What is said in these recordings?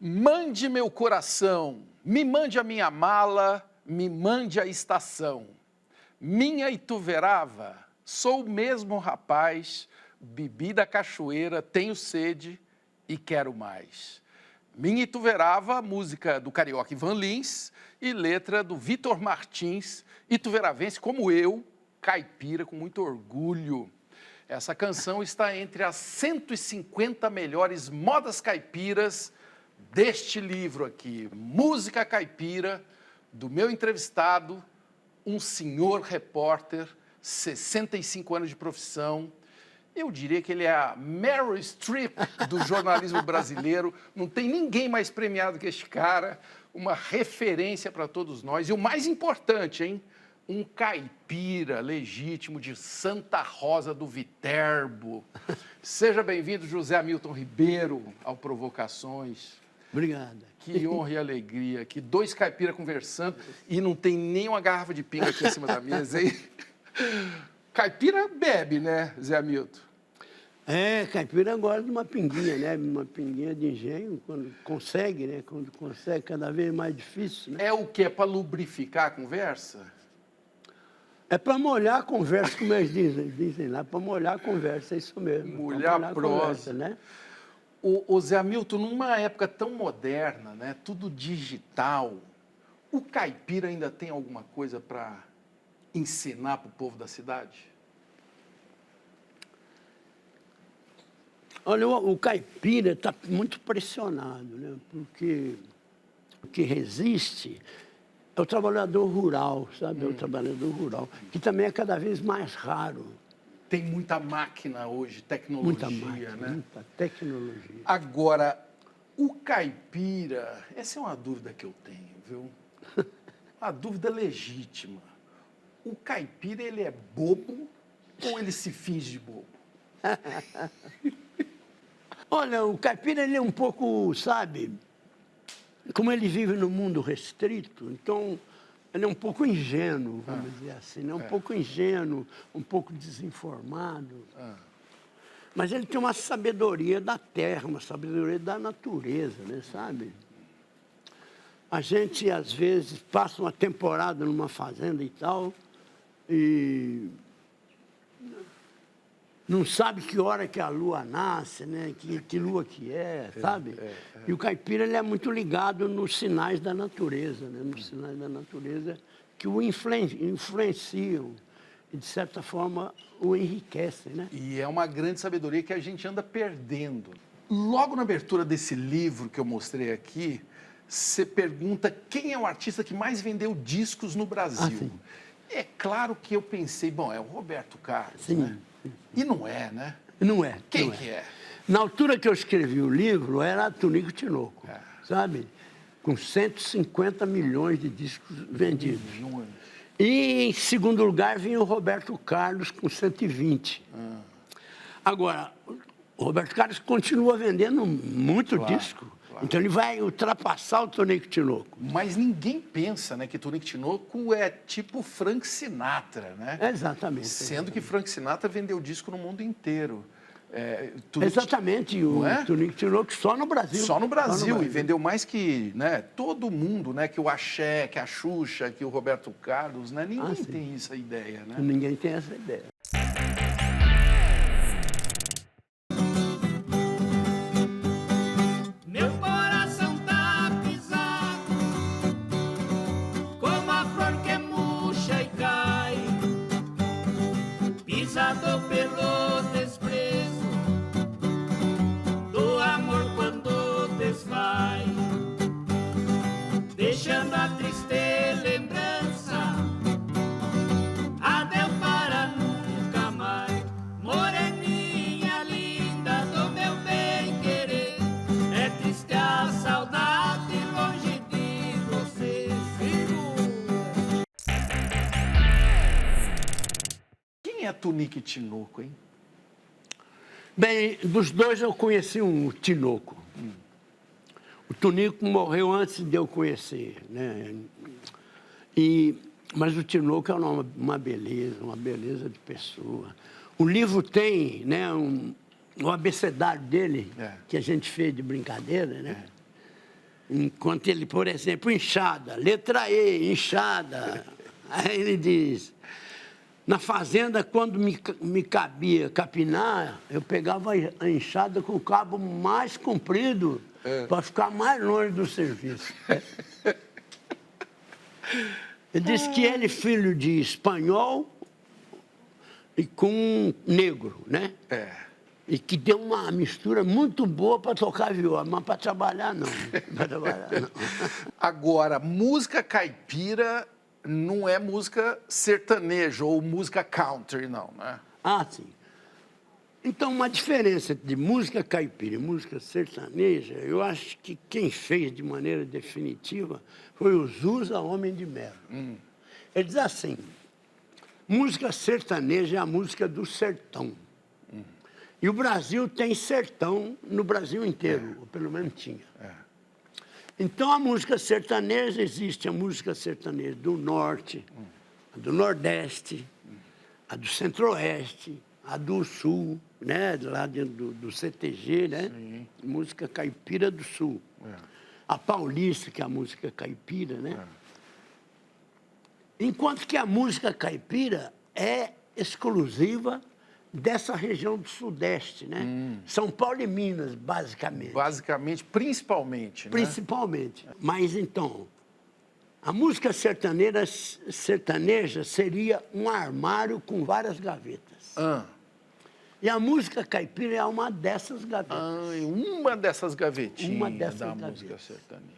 Mande meu coração, me mande a minha mala, me mande a estação. Minha Ituverava, sou o mesmo rapaz, bebi da cachoeira, tenho sede e quero mais. Minha Ituverava, música do carioca Ivan Lins e letra do Vitor Martins, ituveravense como eu, caipira com muito orgulho. Essa canção está entre as 150 melhores modas caipiras deste livro aqui, Música Caipira, do meu entrevistado, um senhor repórter, 65 anos de profissão. Eu diria que ele é a Meryl Streep do jornalismo brasileiro. Não tem ninguém mais premiado que este cara, uma referência para todos nós. E o mais importante, hein? Um caipira legítimo de Santa Rosa do Viterbo. Seja bem-vindo, José Hamilton Ribeiro, ao Provocações. Obrigado. Que honra e alegria. Que dois caipiras conversando e não tem nem uma garrafa de pinga aqui em cima da mesa, hein? Caipira bebe, né, Zé Hamilton? É, caipira gosta de uma pinguinha, né? Uma pinguinha de engenho, quando consegue, né? Quando consegue, cada vez mais difícil, né? É o quê? É para lubrificar a conversa? É para molhar a conversa, como eles dizem lá, para molhar a conversa, é isso mesmo. Molhar a prosa, conversa, né? O Zé Hamilton, numa época tão moderna, né? Tudo digital, o caipira ainda tem alguma coisa para ensinar para o povo da cidade? Olha, o caipira está muito pressionado, né? Porque o que resiste é o trabalhador rural, sabe? É o trabalhador rural, que também é cada vez mais raro. Tem muita máquina hoje, tecnologia, Muita máquina, né? muita tecnologia. Agora, o caipira, essa é uma dúvida que eu tenho, viu? Uma dúvida legítima. O caipira, ele é bobo ou ele se finge de bobo? Olha, o caipira, ele é um pouco, sabe, como ele vive no mundo restrito, então ele é um pouco ingênuo, vamos dizer assim, né? Um pouco ingênuo, um pouco desinformado. Mas ele tem uma sabedoria da terra, uma sabedoria da natureza, né, sabe? A gente, às vezes, passa uma temporada numa fazenda e tal, e não sabe que hora que a lua nasce, né? Que lua que é, sabe? E o caipira, ele é muito ligado nos sinais da natureza, né? Nos sinais da natureza que o influenciam e, de certa forma, o enriquecem, né? E é uma grande sabedoria que a gente anda perdendo. Logo na abertura desse livro que eu mostrei aqui, você pergunta quem é o artista que mais vendeu discos no Brasil. Sim. É claro que eu pensei, bom, é o Roberto Carlos, Sim. né? E não é, né? Não é. Quem não é. que é? Na altura que eu escrevi o livro, era Tonico Tinoco, sabe? Com 150 milhões de discos vendidos. Milhões. E, em segundo lugar, vinha o Roberto Carlos com 120. Agora, o Roberto Carlos continua vendendo muito disco. Claro. Então, ele vai ultrapassar o Tonico Tinoco. Mas ninguém pensa, né, que Tonico Tinoco é tipo Frank Sinatra, né? Exatamente. Sendo que Frank Sinatra vendeu disco no mundo inteiro. Exatamente, o Tonico Tinoco só no Brasil. Só no Brasil, e vendeu mais que, né, todo mundo, né, que o Axé, que a Xuxa, que o Roberto Carlos, né? Ninguém tem essa ideia, né? Ninguém tem essa ideia. Meu coração tá pisado, como a flor que murcha e cai, pisado pelo desprezo do amor quando desfaz, deixando a triste lembrança, adeus para nunca mais. Moreninha linda do meu bem querer, é triste a saudade longe de você. Quem é Tonico Tinoco, hein? Bem, dos dois eu conheci um Tinoco. O Tonico morreu antes de eu conhecer, né? Mas o Tinoco é uma beleza de pessoa. O livro tem, né, o abecedário dele, que a gente fez de brincadeira, né? Enquanto ele, por exemplo, enxada, letra E, enxada. Aí ele diz, na fazenda, quando me cabia capinar, eu pegava a enxada com o cabo mais comprido para ficar mais longe do serviço. Ele disse que ele é filho de espanhol e com negro, né? E que deu uma mistura muito boa para tocar viola, mas para trabalhar não. Pra trabalhar, não. Agora, música caipira não é música sertaneja ou música country, não, né? Ah, sim. Então, uma diferença de música caipira e música sertaneja, eu acho que quem fez de maneira definitiva foi o Zusa Homem de Melo. Ele diz assim, música sertaneja é a música do sertão. E o Brasil tem sertão no Brasil inteiro, ou pelo menos tinha. Então, a música sertaneja, existe a música sertaneja do Norte, a do Nordeste, a do Centro-Oeste, a do Sul, né? Lá dentro do CTG, né? Sim. Música caipira do Sul. A paulista, que é a música caipira, né? Enquanto que a música caipira é exclusiva dessa região do Sudeste, né? São Paulo e Minas, basicamente. Basicamente, principalmente, né? Principalmente. Mas, então, a música sertaneja seria um armário com várias gavetas. E a música caipira é uma dessas gavetas. Uma dessas gavetinhas Uma dessas da gavetas. música sertaneja.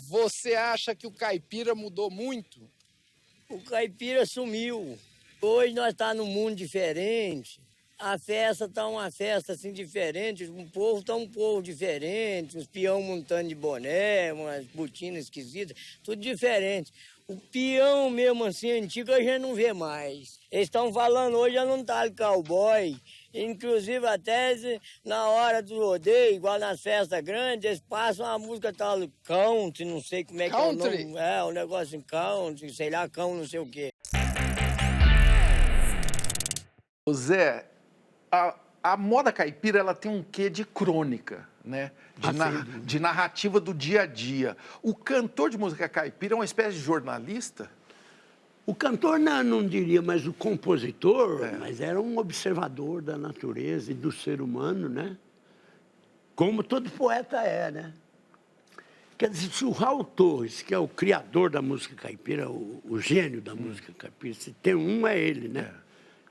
Você acha que o caipira mudou muito? O caipira sumiu. Hoje nós estamos num mundo diferente. A festa está uma festa assim diferente, o povo está um povo diferente, os peão montando de boné, umas botinas esquisitas, tudo diferente. O peão mesmo assim, antigo, a gente não vê mais. Eles estão falando hoje, já não está cowboy. Inclusive, até na hora do rodeio, igual nas festas grandes, eles passam a música tal, country, não sei como é que é o nome. É, o negócio em country, sei lá, cão, não sei o quê. Zé, a moda caipira ela tem um quê de crônica, né? De narrativa do dia a dia. O cantor de música caipira é uma espécie de jornalista? O cantor não diria, mas o compositor, mas era um observador da natureza e do ser humano, né? Como todo poeta é, né? Quer dizer, se o Raul Torres, que é o criador da música caipira, o gênio da música caipira, se tem um, é ele, né?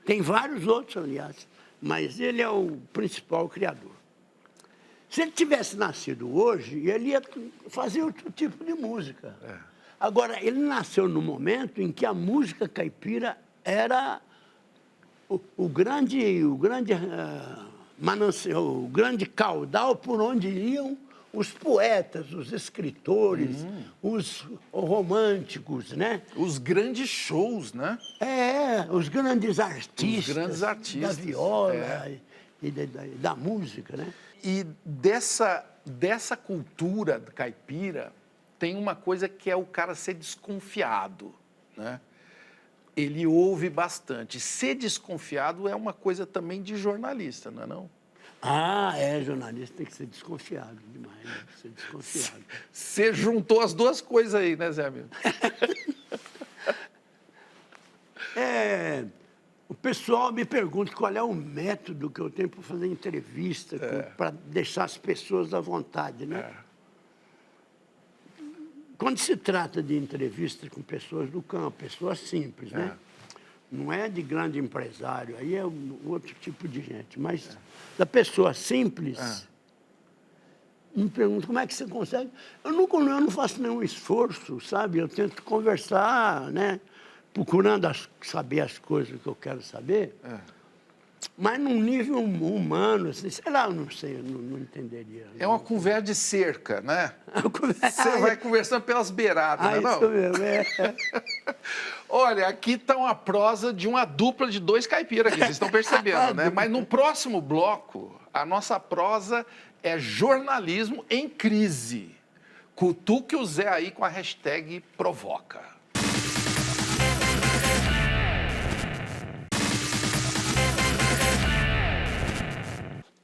Tem vários outros, aliás, mas ele é o principal criador. Se ele tivesse nascido hoje, ele ia fazer outro tipo de música. Agora, ele nasceu no momento em que a música caipira era o grande manancial, o grande caudal por onde iam os poetas, os escritores, os românticos, né? Os grandes shows, né? Os grandes artistas. Os grandes artistas. Da viola e da música, né? E dessa cultura caipira, tem uma coisa que é o cara ser desconfiado, né? Ele ouve bastante. Ser desconfiado é uma coisa também de jornalista, não é não? Jornalista tem que ser desconfiado demais, né? Ser desconfiado. Você juntou as duas coisas aí, né, Zé Hamilton? O pessoal me pergunta qual é o método que eu tenho para fazer entrevista, para deixar as pessoas à vontade, né? Quando se trata de entrevista com pessoas do campo, pessoas simples, né? Não é de grande empresário, aí é outro tipo de gente. Mas da pessoa simples, me pergunta como é que você consegue. Eu não faço nenhum esforço, sabe? Eu tento conversar, né? Procurando saber as coisas que eu quero saber. Mas num nível humano, assim, sei lá, eu não sei, eu não entenderia. É uma conversa de cerca, né? Você vai conversando pelas beiradas, não é não? Isso mesmo, Olha, aqui está uma prosa de uma dupla de dois caipiras aqui, vocês estão percebendo, né? Mas no próximo bloco, a nossa prosa é jornalismo em crise. Cutuque o Zé aí com a hashtag provoca.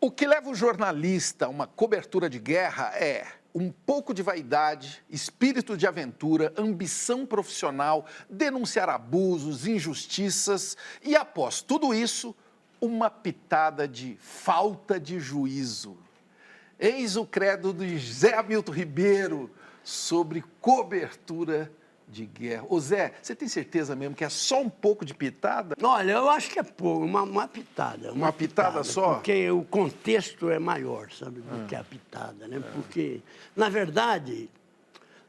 O O que leva o jornalista a uma cobertura de guerra é um pouco de vaidade, espírito de aventura, ambição profissional, denunciar abusos, injustiças e, após tudo isso, uma pitada de falta de juízo. Eis o credo de Zé Hamilton Ribeiro sobre cobertura de guerra. Ô Zé, você tem certeza mesmo que é só um pouco de pitada? Olha, eu acho que é pouco, uma pitada. Uma pitada só? Porque o contexto é maior, sabe, do que a pitada, né? Porque, na verdade,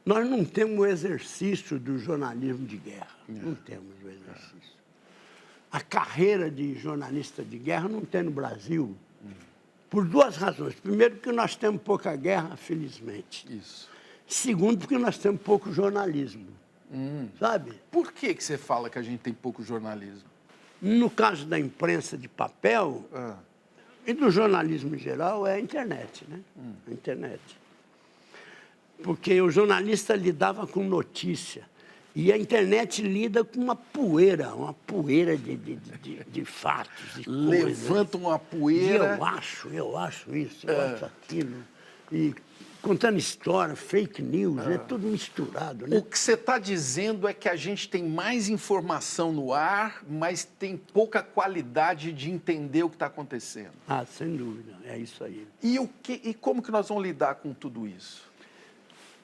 nós não temos o exercício do jornalismo de guerra. Não temos o exercício. A carreira de jornalista de guerra não tem no Brasil, por duas razões. Primeiro, porque nós temos pouca guerra, felizmente. Isso. Segundo, porque nós temos pouco jornalismo. Sabe? Por que você fala que a gente tem pouco jornalismo? No caso da imprensa de papel e do jornalismo em geral, é a internet, né? A internet. Porque o jornalista lidava com notícia e a internet lida com uma poeira de fatos, de coisas. Levanta uma poeira. E eu acho isso, eu acho aquilo. E contando história, fake news, é tudo misturado, né? O que você está dizendo é que a gente tem mais informação no ar, mas tem pouca qualidade de entender o que está acontecendo. Ah, sem dúvida, é isso aí. E como que nós vamos lidar com tudo isso?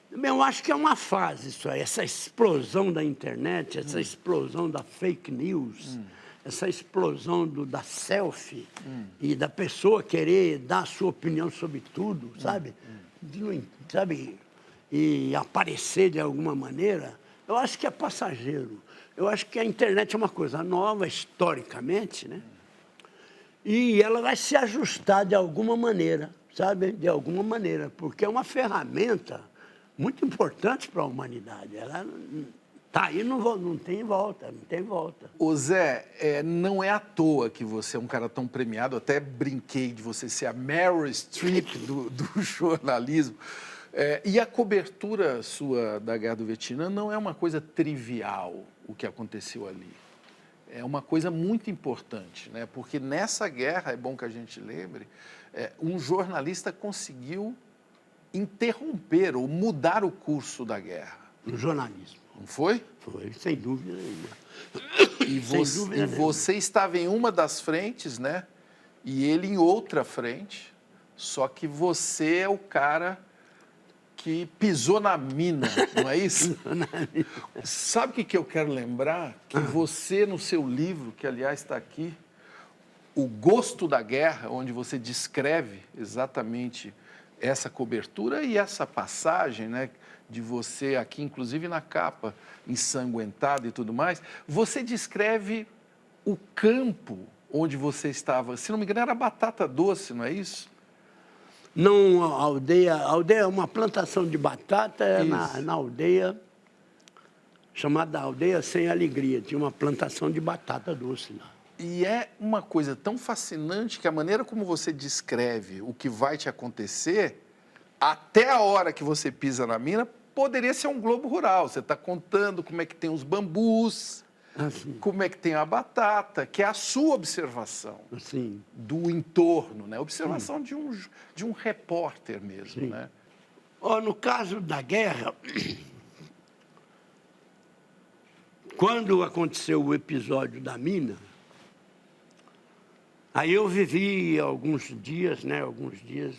Bem, eu acho que é uma fase isso aí, essa explosão da internet, essa explosão da fake news, essa explosão da selfie e da pessoa querer dar a sua opinião sobre tudo, sabe? Sabe? E aparecer de alguma maneira, eu acho que é passageiro. Eu acho que a internet é uma coisa nova, historicamente, né? E ela vai se ajustar de alguma maneira, sabe? De alguma maneira, porque é uma ferramenta muito importante para a humanidade. Ela está aí, não tem volta, não tem volta. Ô Zé, não é à toa que você é um cara tão premiado, eu até brinquei de você ser a Meryl Streep do jornalismo. E a cobertura sua da Guerra do Vietnã não é uma coisa trivial, o que aconteceu ali. É uma coisa muito importante, né? Porque nessa guerra, é bom que a gente lembre, um jornalista conseguiu interromper ou mudar o curso da guerra. No jornalismo. Não foi? Foi, sem dúvida nenhuma. E você estava em uma das frentes, né? E ele em outra frente, só que você é o cara que pisou na mina, não é isso? Sabe o que eu quero lembrar? Que você, no seu livro, que aliás está aqui, O Gosto da Guerra, onde você descreve exatamente essa cobertura e essa passagem, né, de você aqui, inclusive na capa, ensanguentado e tudo mais, você descreve o campo onde você estava. Se não me engano, era batata doce, não é isso? Não, a aldeia é uma plantação de batata na aldeia, chamada Aldeia Sem Alegria. Tinha uma plantação de batata doce lá. E é uma coisa tão fascinante que a maneira como você descreve o que vai te acontecer, até a hora que você pisa na mina, poderia ser um globo rural. Você está contando como é que tem os bambus, como é que tem a batata, que é a sua observação do entorno, né? Observação de um repórter mesmo, né? No caso da guerra, quando aconteceu o episódio da mina, aí eu vivi alguns dias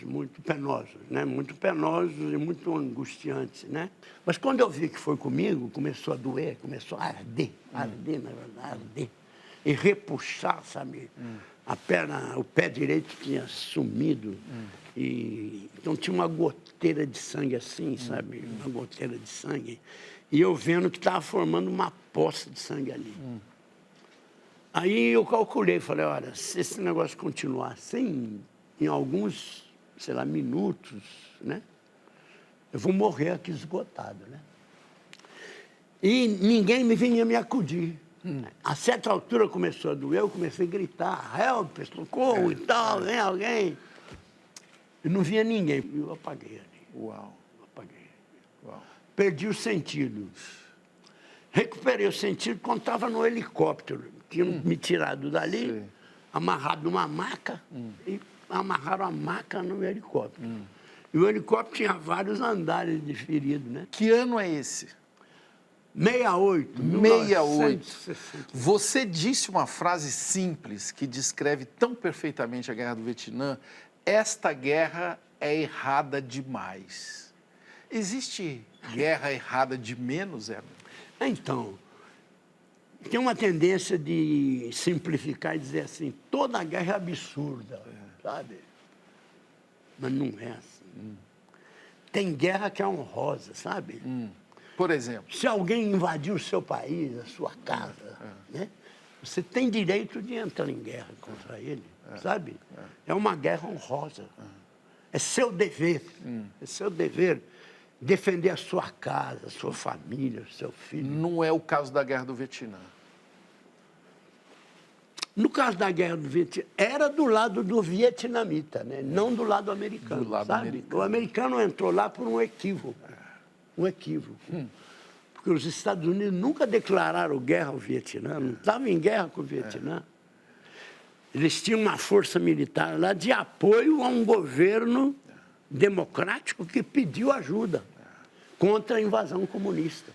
muito penosos, né? Muito penosos e muito angustiantes, né? Mas quando eu vi que foi comigo, começou a doer, começou a arder, na verdade, arder. E repuxar, sabe? A perna, o pé direito tinha sumido. E então tinha uma goteira de sangue assim, sabe? Uma goteira de sangue. E eu vendo que estava formando uma poça de sangue ali. Aí eu calculei, falei, olha, se esse negócio continuar assim, em alguns, sei lá, minutos, né? Eu vou morrer aqui esgotado, né? E ninguém me vinha me acudir. A certa altura começou a doer, eu comecei a gritar, help, socorro e tal, vem alguém. E não vinha ninguém. E eu apaguei ali. Uau. Apaguei. Uau. Perdi o sentido. Recuperei o sentido quando estava no helicóptero. Tinham me tirado dali, amarrado numa maca e amarraram a maca no helicóptero. E o helicóptero tinha vários andares de ferido, né? Que ano é esse? 68. 68. 1960. Você disse uma frase simples que descreve tão perfeitamente a Guerra do Vietnã. Esta guerra é errada demais. Existe guerra errada de menos, Zé? Então, tem uma tendência de simplificar e dizer assim, toda guerra é absurda, sabe? Mas não é assim. Tem guerra que é honrosa, sabe? Por exemplo? Se alguém invadir o seu país, a sua casa, né? Você tem direito de entrar em guerra contra ele, sabe? É uma guerra honrosa. É seu dever. É seu dever defender a sua casa, a sua família, o seu filho. Não é o caso da Guerra do Vietnã. No caso da Guerra do Vietnã, era do lado do vietnamita, né? Não do lado americano, Do lado sabe? americano. O americano entrou lá por um equívoco. Um equívoco. Porque os Estados Unidos nunca declararam guerra ao Vietnã, não estavam em guerra com o Vietnã. Eles tinham uma força militar lá de apoio a um governo democrático que pediu ajuda contra a invasão comunista.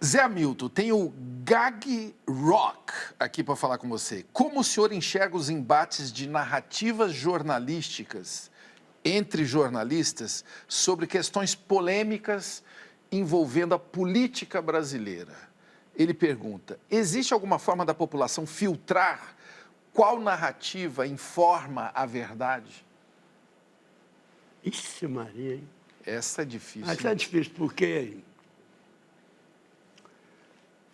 Zé Hamilton, tem o Gag Rock aqui para falar com você. Como o senhor enxerga os embates de narrativas jornalísticas entre jornalistas sobre questões polêmicas envolvendo a política brasileira? Ele pergunta, existe alguma forma da população filtrar qual narrativa informa a verdade? Ixi, Maria, hein? Essa é difícil. Essa é difícil, porque,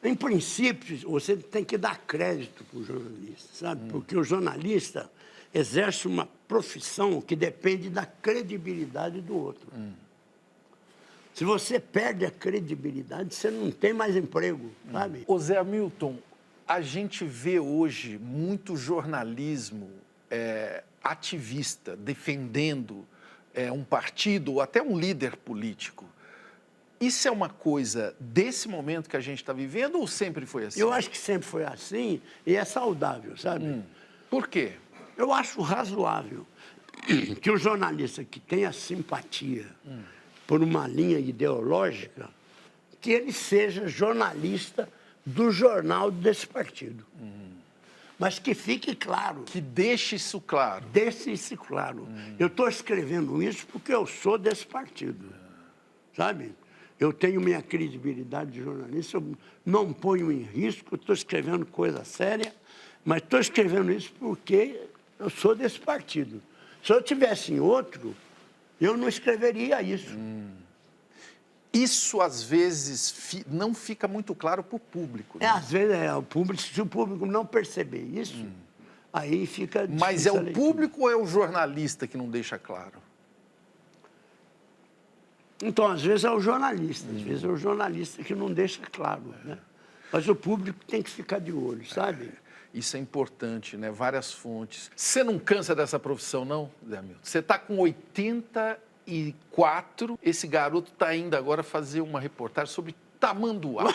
em princípio, você tem que dar crédito para o jornalista, sabe? Porque o jornalista exerce uma profissão que depende da credibilidade do outro. Se você perde a credibilidade, você não tem mais emprego, sabe? Ô Zé Hamilton, a gente vê hoje muito jornalismo ativista, defendendo um partido ou até um líder político. Isso é uma coisa desse momento que a gente está vivendo ou sempre foi assim? Eu acho que sempre foi assim e é saudável, sabe? Por quê? Eu acho razoável que o jornalista que tenha simpatia por uma linha ideológica, que ele seja jornalista do jornal desse partido. Mas que fique claro. Que deixe isso claro. Deixe isso claro. Eu estou escrevendo isso porque eu sou desse partido, sabe? Eu tenho minha credibilidade de jornalista, eu não ponho em risco, estou escrevendo coisa séria, mas estou escrevendo isso porque eu sou desse partido. Se eu tivesse em outro, eu não escreveria isso. Isso, às vezes, não fica muito claro para o público. Né? Às vezes, o público, se o público não perceber isso, aí fica difícil. Mas é a o leitura. público ou é o jornalista que não deixa claro? Então, às vezes é o jornalista, às vezes é o jornalista que não deixa claro, né? Mas o público tem que ficar de olho, sabe? Isso é importante, né? Várias fontes. Você não cansa dessa profissão, não, Zé Hamilton? Você está com 84, esse garoto está indo agora fazer uma reportagem sobre tamanduá,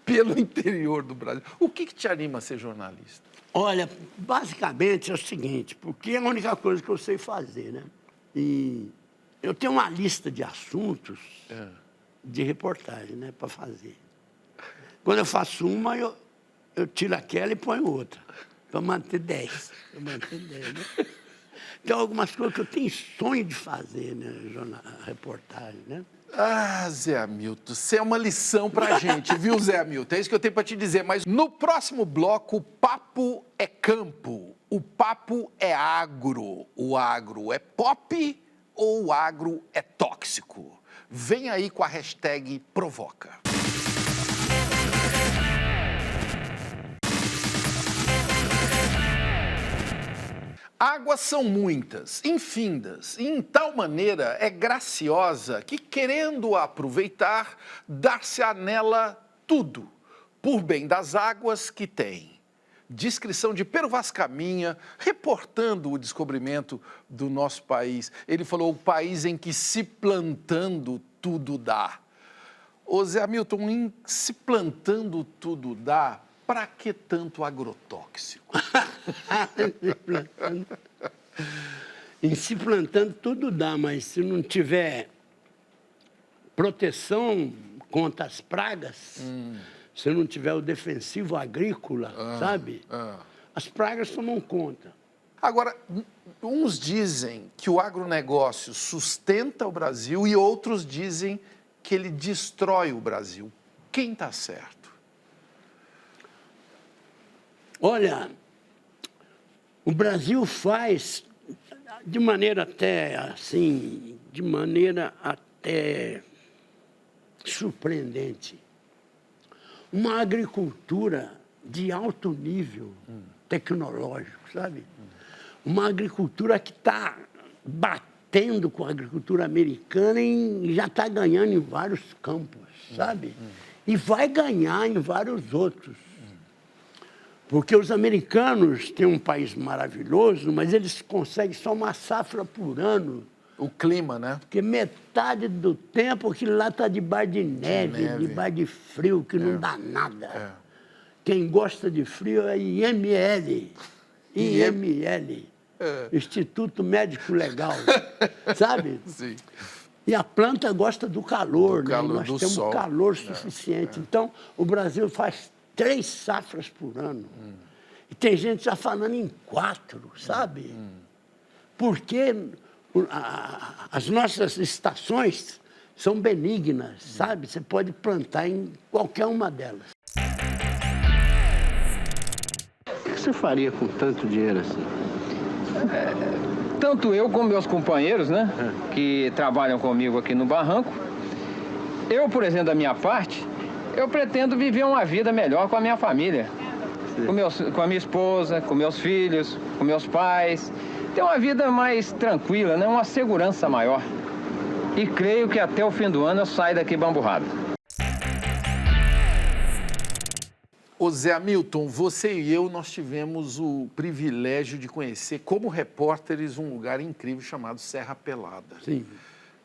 pelo interior do Brasil. O que te anima a ser jornalista? Olha, basicamente é o seguinte, porque é a única coisa que eu sei fazer, né? E eu tenho uma lista de assuntos de reportagem, né, para fazer. Quando eu faço uma, eu tiro aquela e ponho outra, para manter 10. Né? Tem algumas coisas que eu tenho sonho de fazer, né, reportagem, né? Ah, Zé Hamilton, você é uma lição pra gente, viu, Zé Hamilton? É isso que eu tenho para te dizer, mas no próximo bloco, o papo é campo, o papo é agro. O agro é pop ou o agro é tóxico? Vem aí com a hashtag Provoca. Águas são muitas, infindas, e em tal maneira é graciosa que, querendo aproveitar, dar-se-á nela tudo, por bem das águas que tem. Descrição de Pero Vaz Caminha, reportando o descobrimento do nosso país. Ele falou, o país em que se plantando tudo dá. Ô Zé Hamilton, em se plantando tudo dá, Para que tanto agrotóxico? Em se plantando tudo dá, mas se não tiver proteção contra as pragas, se não tiver o defensivo agrícola, sabe? As pragas tomam conta. Agora, uns dizem que o agronegócio sustenta o Brasil e outros dizem que ele destrói o Brasil. Quem está certo? Olha, o Brasil faz, de maneira até assim, de maneira até surpreendente, uma agricultura de alto nível tecnológico, sabe? Uma agricultura que está batendo com a agricultura americana e já está ganhando em vários campos, sabe? E vai ganhar em vários outros. Porque os americanos têm um país maravilhoso, mas eles conseguem só uma safra por ano. O clima, né? Porque metade do tempo aquilo lá está debaixo de neve, debaixo de frio, que não dá nada. Quem gosta de frio é IML. IML. Instituto Médico Legal. Sabe? Sim. E a planta gosta do calor, Do né? calor, Nós do temos sol. calor suficiente. Então, o Brasil faz 3 safras por ano. E tem gente já falando em 4, sabe? Porque as nossas estações são benignas, sabe? Você pode plantar em qualquer uma delas. O que você faria com tanto dinheiro assim? Tanto eu como meus companheiros, né, que trabalham comigo aqui no barranco, eu, por exemplo, da minha parte, eu pretendo viver uma vida melhor com a minha família, com a minha esposa, com meus filhos, com meus pais, ter uma vida mais tranquila, né, uma segurança maior. E creio que até o fim do ano eu saio daqui bamburrado. Ô Zé Hamilton, você e eu, nós tivemos o privilégio de conhecer, como repórteres, um lugar incrível chamado Serra Pelada. Sim.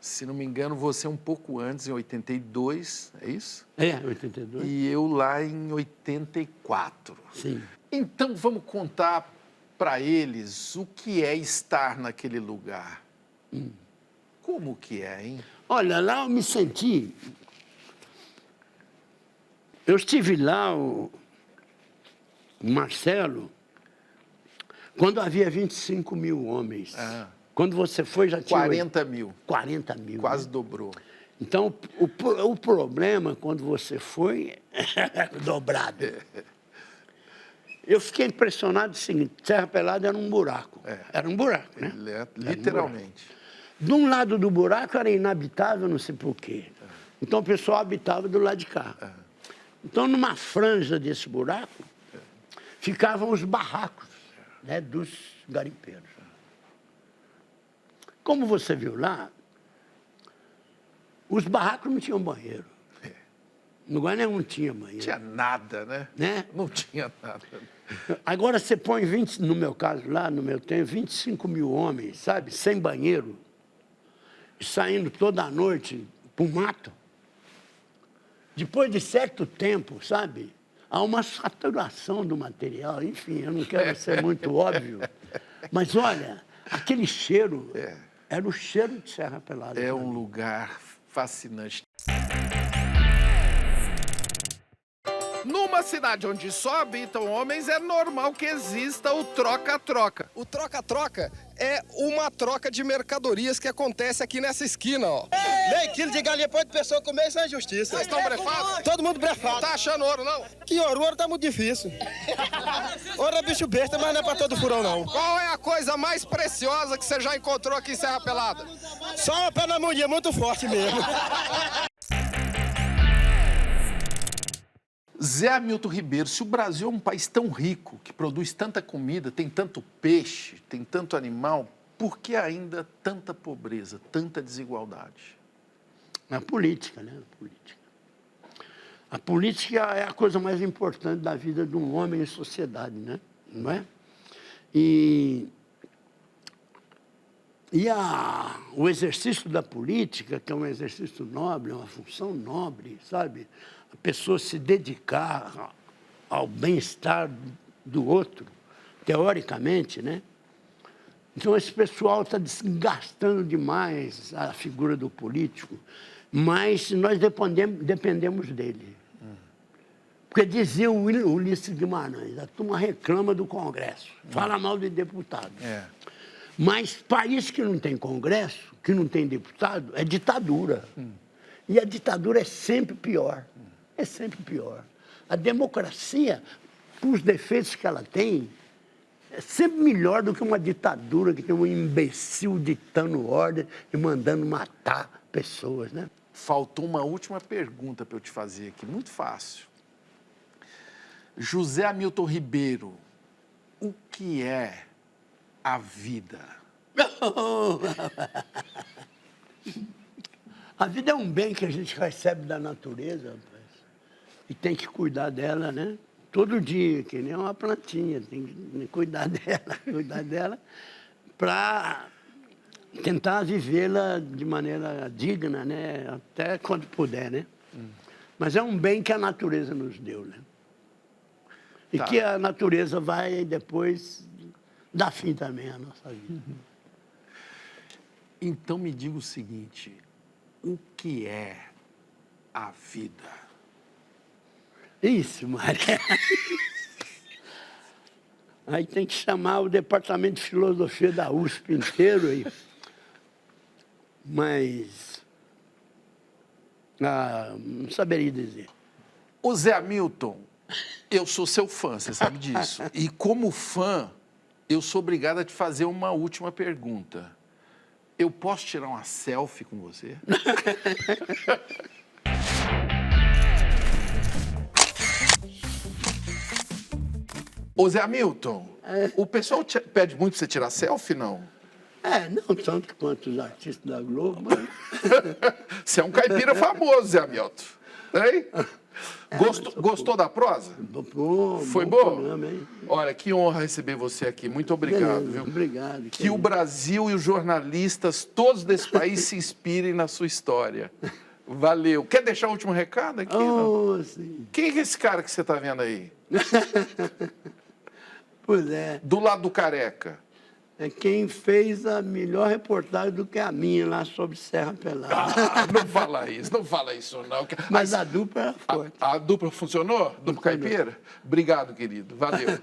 Se não me engano, você um pouco antes, em 82, é isso? É, 82. E eu lá em 84. Sim. Então, vamos contar para eles o que é estar naquele lugar. Como que é, hein? Olha, lá eu me senti... Eu estive lá, o Marcelo, quando havia 25 mil homens. Quando você foi, já tinha... 40 mil. 40 mil. Quase né? dobrou. Então, o problema, quando você foi, dobrado. Eu fiquei impressionado do seguinte, Serra Pelada era um buraco. Era um buraco, né? Literalmente. De um lado do buraco era inabitável, não sei por quê. Então, o pessoal habitava do lado de cá. Então, numa franja desse buraco, ficavam os barracos, né, dos garimpeiros. Como você viu lá, os barracos não tinham banheiro. Lugar nenhum tinha banheiro. Não tinha nada, né? Não tinha nada. Agora você põe 20, no meu caso lá, no meu tempo, 25 mil homens, sabe, sem banheiro, saindo toda noite para o mato. Depois de certo tempo, sabe, há uma saturação do material, enfim, eu não quero ser muito óbvio, mas olha, aquele cheiro era o cheiro de Serra Pelada. É um lugar fascinante. Numa cidade onde só habitam homens, é normal que exista o troca-troca. O troca-troca é uma troca de mercadorias que acontece aqui nessa esquina, ó. Meio quilo de galinha pra outra pessoa comer, isso é injustiça. Vocês estão brefados? Todo mundo Não brefado. tá achando ouro, não? Que ouro tá muito difícil. Ouro é bicho besta, mas não é pra todo furão, não. Qual é a coisa mais preciosa que você já encontrou aqui em Serra Pelada? Só uma pernambuinha muito forte mesmo. Zé Hamilton Ribeiro, se o Brasil é um país tão rico, que produz tanta comida, tem tanto peixe, tem tanto animal, por que ainda tanta pobreza, tanta desigualdade? A política, né? A política. A política é a coisa mais importante da vida de um homem em sociedade, né? Não é? O exercício da política, que é um exercício nobre, é uma função nobre, sabe? A pessoa se dedicar ao bem-estar do outro, teoricamente, né? Então, esse pessoal está desgastando demais a figura do político, mas nós dependemos dele. Porque dizia o Ulisses Guimarães, a turma reclama do Congresso, fala mal de deputado. Mas país que não tem Congresso, que não tem deputado, é ditadura. E a ditadura é sempre pior. É sempre pior. A democracia, com os defeitos que ela tem, é sempre melhor do que uma ditadura que tem um imbecil ditando ordem e mandando matar pessoas, né? Faltou uma última pergunta para eu te fazer aqui, muito fácil. José Hamilton Ribeiro, o que é a vida? A vida é um bem que a gente recebe da natureza, rapaz. E tem que cuidar dela, né? Todo dia, que nem uma plantinha, tem que cuidar dela para tentar vivê-la de maneira digna, né? Até quando puder, né? Mas é um bem que a natureza nos deu, né? E que a natureza vai depois dar fim também à nossa vida. Então me diga o seguinte, o que é a vida? Isso, Maria. Aí tem que chamar o departamento de filosofia da USP inteiro aí. Mas não saberia dizer. Ô Zé Hamilton, eu sou seu fã, você sabe disso. E como fã, eu sou obrigado a te fazer uma última pergunta. Eu posso tirar uma selfie com você? Ô Zé Hamilton, o pessoal pede muito pra você tirar selfie, não? Não tanto quanto os artistas da Globo, mas... Você é um caipira famoso, Zé Hamilton. Hein? Gostou da prosa? Foi bom? Programa, hein? Olha, que honra receber você aqui. Muito obrigado, Beleza, viu? obrigado. Que o Brasil e os jornalistas, todos desse país, se inspirem na sua história. Valeu. Quer deixar o último recado aqui? Não? Sim. Quem é esse cara que você está vendo aí? Pois é. Do lado do careca. É quem fez a melhor reportagem do que a minha lá sobre Serra Pelada. Não fala isso, não fala isso, não. Mas a dupla era forte. A dupla funcionou? Dupla caipira? Obrigado, querido. Valeu.